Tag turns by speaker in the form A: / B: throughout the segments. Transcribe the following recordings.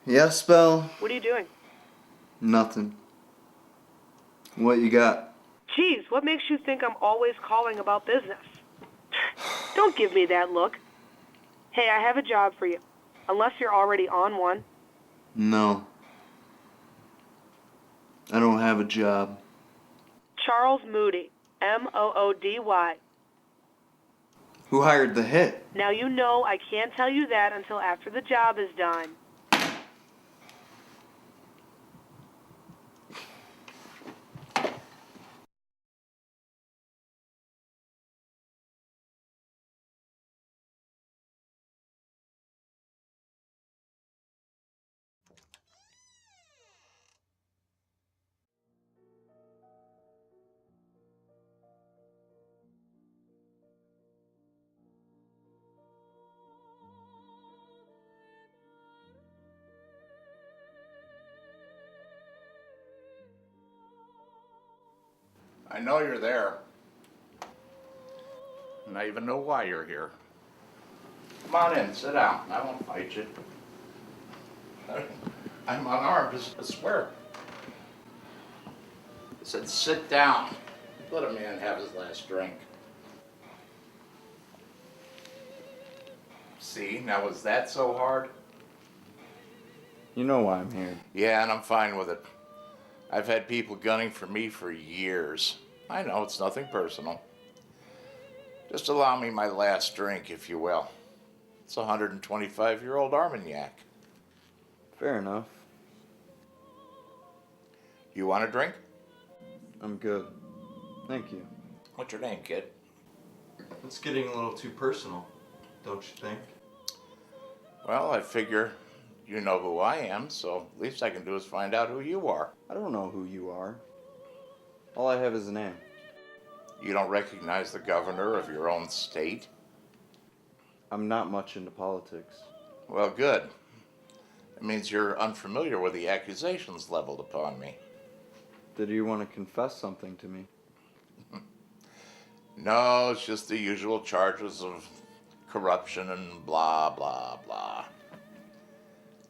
A: Yes, Belle?
B: What are you doing?
A: Nothing. What you got?
B: Geez, what makes you think I'm always calling about business? Don't give me that look. Hey, I have a job for you. Unless you're already on one.
A: No. I don't have a job.
B: Charles Moody. Moody.
A: Who hired the hit?
B: Now you know I can't tell you that until after the job is done.
C: I know you're there. And I even know why you're here. Come on in, sit down. I won't fight you. I'm unarmed, I swear. I said sit down. Let a man have his last drink. See, now was that so hard?
A: You know why I'm here.
C: Yeah, and I'm fine with it. I've had people gunning for me for years. I know, it's nothing personal. Just allow me my last drink, if you will. It's a 125-year-old Armagnac.
A: Fair enough.
C: You want a drink?
A: I'm good. Thank you.
C: What's your name, kid?
A: It's getting a little too personal, don't you think?
C: Well, I figure you know who I am, so least I can do is find out who you are.
A: I don't know who you are. All I have is a name.
C: You don't recognize the governor of your own state?
A: I'm not much into politics.
C: Well, good. It means you're unfamiliar with the accusations leveled upon me.
A: Did you want to confess something to me?
C: No, it's just the usual charges of corruption and blah, blah, blah.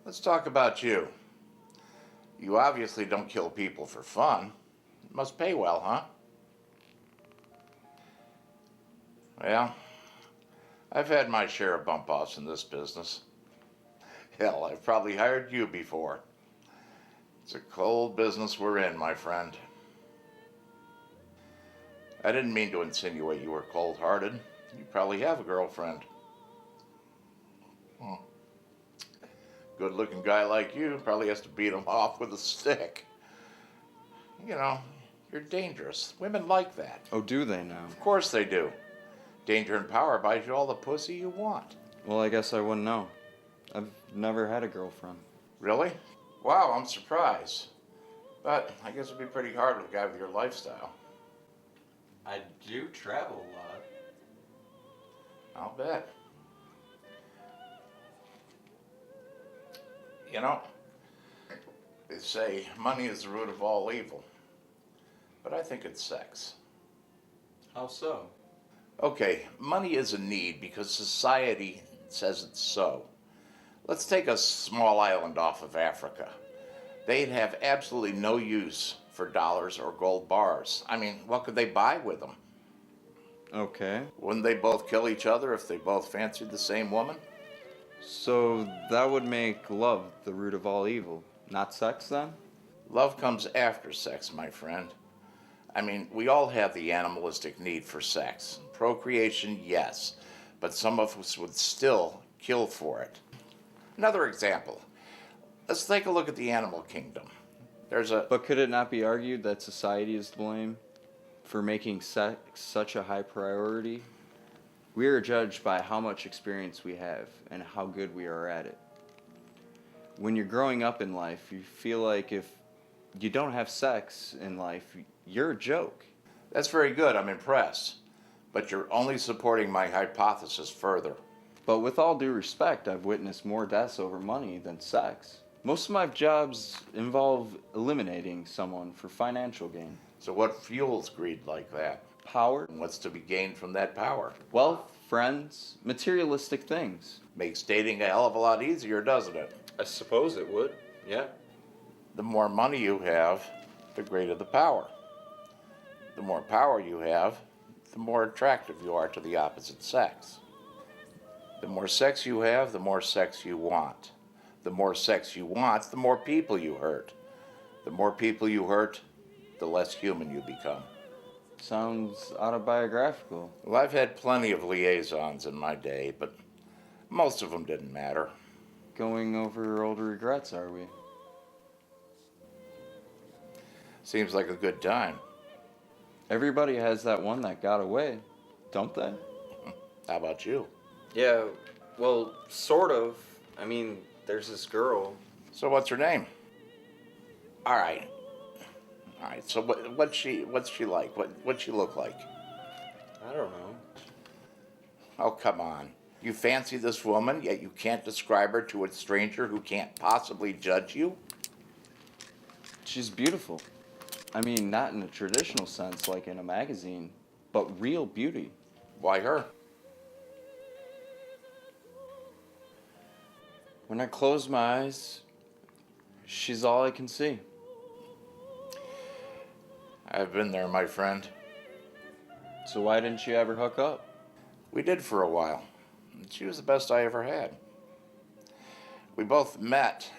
C: Let's talk about you. You obviously don't kill people for fun. It must pay well, huh? Well, I've had my share of bump-offs in this business. Hell, I've probably hired you before. It's a cold business we're in, my friend. I didn't mean to insinuate you were cold-hearted. You probably have a girlfriend. Good-looking guy like you probably has to beat him off with a stick. You know, you're dangerous. Women like that.
A: Oh, do they now?
C: Of course they do. Danger and power buys you all the pussy you want.
A: Well, I guess I wouldn't know. I've never had a girlfriend.
C: Really? Wow, I'm surprised. But I guess it'd be pretty hard with a guy with your lifestyle.
A: I do travel a lot.
C: I'll bet. You know, they say money is the root of all evil. But I think it's sex.
A: How so?
C: Okay, money is a need because society says it's so. Let's take a small island off of Africa. They'd have absolutely no use for dollars or gold bars. I mean, what could they buy with them?
A: Okay.
C: Wouldn't they both kill each other if they both fancied the same woman?
A: So that would make love the root of all evil, not sex then?
C: Love comes after sex, my friend. I mean, we all have the animalistic need for sex. Procreation, yes, but some of us would still kill for it. Another example. Let's take a look at the animal kingdom.
A: But could it not be argued that society is to blame for making sex such a high priority? We are judged by how much experience we have and how good we are at it. When you're growing up in life, you feel like if you don't have sex in life, you're a joke.
C: That's very good, I'm impressed. But you're only supporting my hypothesis further.
A: But with all due respect, I've witnessed more deaths over money than sex. Most of my jobs involve eliminating someone for financial gain.
C: So what fuels greed like that?
A: Power,
C: And what's to be gained from that power?
A: wealth, friends, materialistic things.
C: Makes dating a hell of a lot easier, doesn't it?
A: I suppose it would, yeah.
C: The more money you have, the greater the power. The more power you have, the more attractive you are to the opposite sex. The more sex you have, the more sex you want. The more sex you want, the more people you hurt. The more people you hurt, the less human you become.
A: Sounds autobiographical.
C: Well, I've had plenty of liaisons in my day, but most of them didn't matter.
A: Going over old regrets, are we?
C: Seems like a good time.
A: Everybody has that one that got away, don't they?
C: How about you?
A: Yeah, well, sort of. I mean, there's this girl.
C: So what's her name? All right. So what's she like? What's she look like?
A: I don't know.
C: Oh, come on. You fancy this woman, yet you can't describe her to a stranger who can't possibly judge you?
A: She's beautiful. I mean, not in a traditional sense like in a magazine, but real beauty.
C: Why her?
A: When I close my eyes, she's all I can see.
C: I've been there, my friend.
A: So why didn't you ever hook up?
C: We did for a while. She was the best I ever had. We both met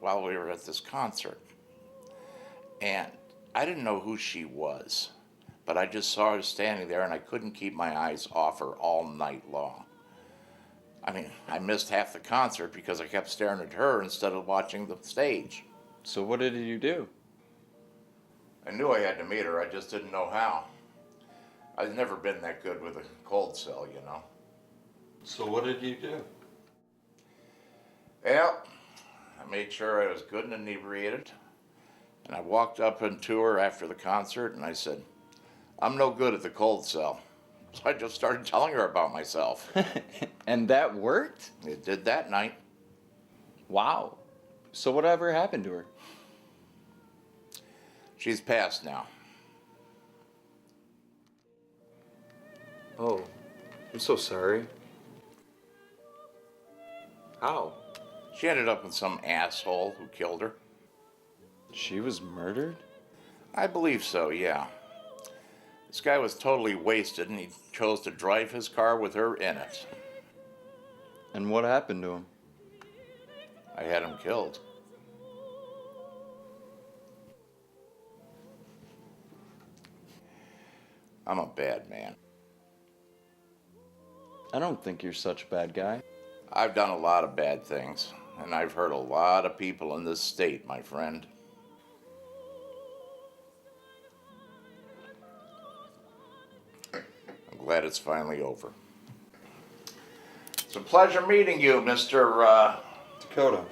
C: while we were at this concert. And I didn't know who she was, but I just saw her standing there and I couldn't keep my eyes off her all night long. I mean, I missed half the concert because I kept staring at her instead of watching the stage.
A: So what did you do?
C: I knew I had to meet her, I just didn't know how. I've never been that good with a cold cell, you know.
A: So what did you do?
C: Well, I made sure I was good and inebriated. And I walked up into her after the concert and I said, I'm no good at the cold cell. So I just started telling her about myself.
A: And that worked?
C: It did that night.
A: Wow. So whatever happened to her?
C: She's passed now.
A: Oh, I'm so sorry. How?
C: She ended up with some asshole who killed her.
A: She was murdered?
C: I believe so, yeah. This guy was totally wasted and he chose to drive his car with her in it.
A: And what happened to him?
C: I had him killed. I'm a bad man.
A: I don't think you're such a bad guy.
C: I've done a lot of bad things, and I've hurt a lot of people in this state, my friend. I'm glad it's finally over. It's a pleasure meeting you, Mr.
A: Dakota.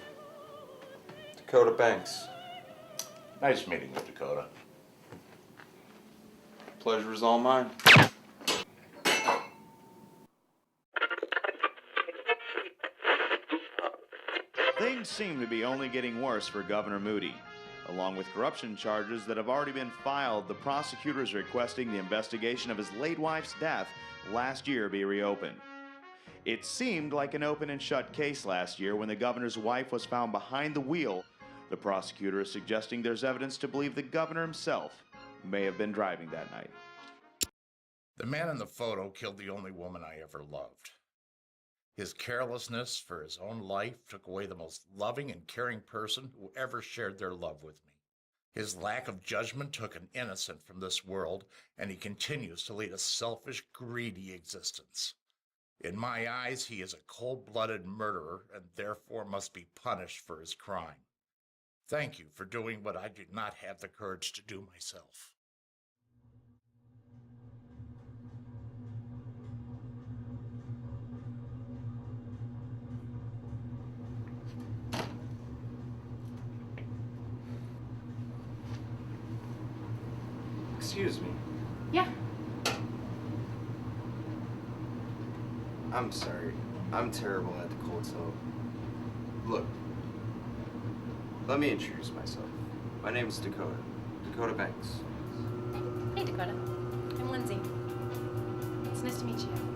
A: Dakota Banks.
C: Nice meeting you, Dakota.
A: Pleasure is all mine.
D: Things seem to be only getting worse for Governor Moody. Along with corruption charges that have already been filed, the prosecutor is requesting the investigation of his late wife's death last year be reopened. It seemed like an open and shut case last year when the governor's wife was found behind the wheel. The prosecutor is suggesting there's evidence to believe the governor himself may have been driving that night.
C: The man in the photo killed the only woman I ever loved. His carelessness for his own life took away the most loving and caring person who ever shared their love with me. His lack of judgment took an innocent from this world, and he continues to lead a selfish, greedy existence. In my eyes, he is a cold-blooded murderer and therefore must be punished for his crime. Thank you for doing what I did not have the courage to do myself.
A: Excuse me.
E: Yeah.
A: I'm sorry. I'm terrible at the cold cell. Look. Let me introduce myself. My name is Dakota. Dakota Banks.
E: Hey, Dakota. I'm Lindsay. It's nice to meet you.